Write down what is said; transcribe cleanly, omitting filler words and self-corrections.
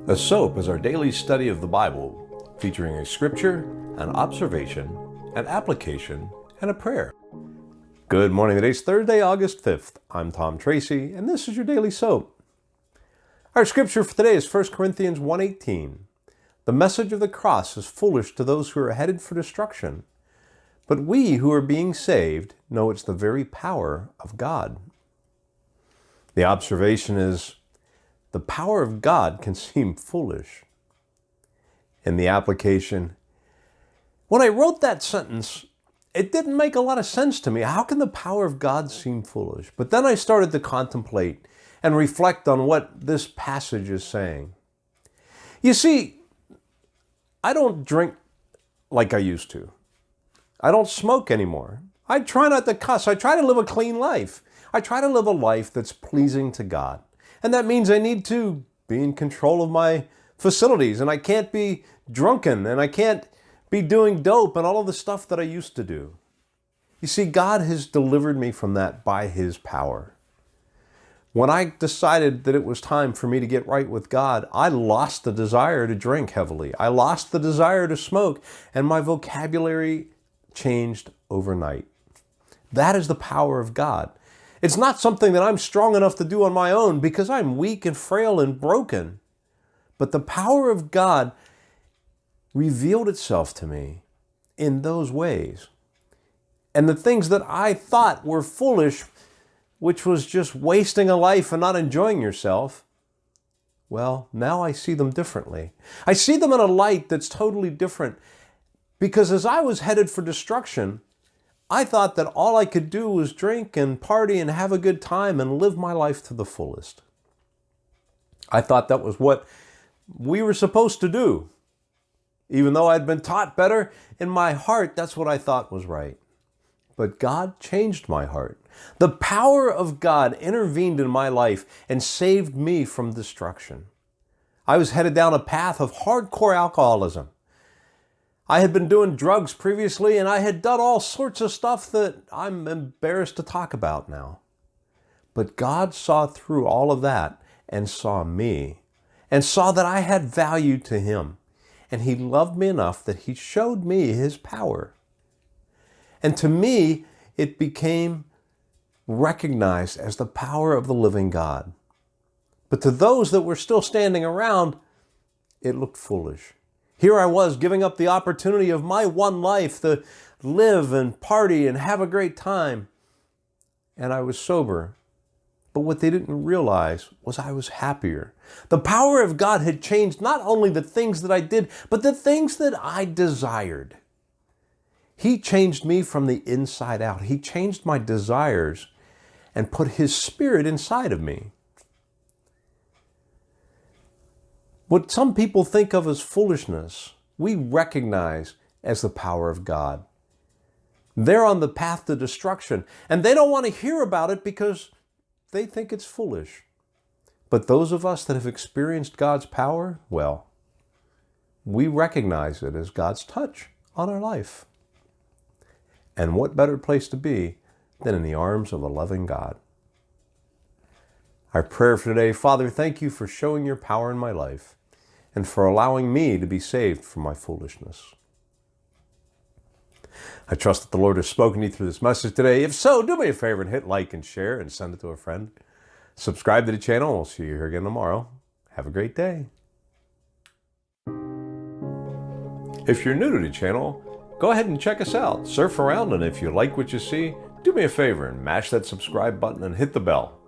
S.O.A.P is our daily study of the Bible, featuring a scripture, an observation, an application, and a prayer. Good morning. Today's Thursday, August 5th. I'm Tom Tracy, and this is your daily S.O.A.P. Our scripture for today is 1 Corinthians 1:18. The message of the cross is foolish to those who are headed for destruction, but we who are being saved know it's the very power of God. The observation is, the power of God can seem foolish. In the application, when I wrote that sentence, it didn't make a lot of sense to me. How can the power of God seem foolish? But then I started to contemplate and reflect on what this passage is saying. You see, I don't drink like I used to. I don't smoke anymore. I try not to cuss. I try to live a clean life. I try to live a life that's pleasing to God. And that means I need to be in control of my facilities, and I can't be drunken, and I can't be doing dope and all of the stuff that I used to do. You see, God has delivered me from that by His power. When I decided that it was time for me to get right with God, I lost the desire to drink heavily. I lost the desire to smoke, and my vocabulary changed overnight. That is the power of God. It's not something that I'm strong enough to do on my own because I'm weak and frail and broken. But the power of God revealed itself to me in those ways. And the things that I thought were foolish, which was just wasting a life and not enjoying yourself, well, now I see them differently. I see them in a light that's totally different. Because as I was headed for destruction, I thought that all I could do was drink and party and have a good time and live my life to the fullest. I thought that was what we were supposed to do. Even though I'd been taught better, in my heart, that's what I thought was right. But God changed my heart. The power of God intervened in my life and saved me from destruction. I was headed down a path of hardcore alcoholism. I had been doing drugs previously, and I had done all sorts of stuff that I'm embarrassed to talk about now. But God saw through all of that and saw me and saw that I had value to Him. And He loved me enough that He showed me His power. And to me, it became recognized as the power of the living God. But to those that were still standing around, it looked foolish. Here I was giving up the opportunity of my one life to live and party and have a great time. And I was sober. But what they didn't realize was I was happier. The power of God had changed not only the things that I did, but the things that I desired. He changed me from the inside out. He changed my desires and put His Spirit inside of me. What some people think of as foolishness, we recognize as the power of God. They're on the path to destruction, and they don't want to hear about it because they think it's foolish. But those of us that have experienced God's power, well, we recognize it as God's touch on our life. And what better place to be than in the arms of a loving God? Our prayer for today, Father, thank You for showing Your power in my life and for allowing me to be saved from my foolishness. I trust that the Lord has spoken to you through this message today. If so, do me a favor and hit like and share and send it to a friend. Subscribe to the channel. We'll see you here again tomorrow. Have a great day. If you're new to the channel, go ahead and check us out. Surf around, and if you like what you see, do me a favor and mash that subscribe button and hit the bell.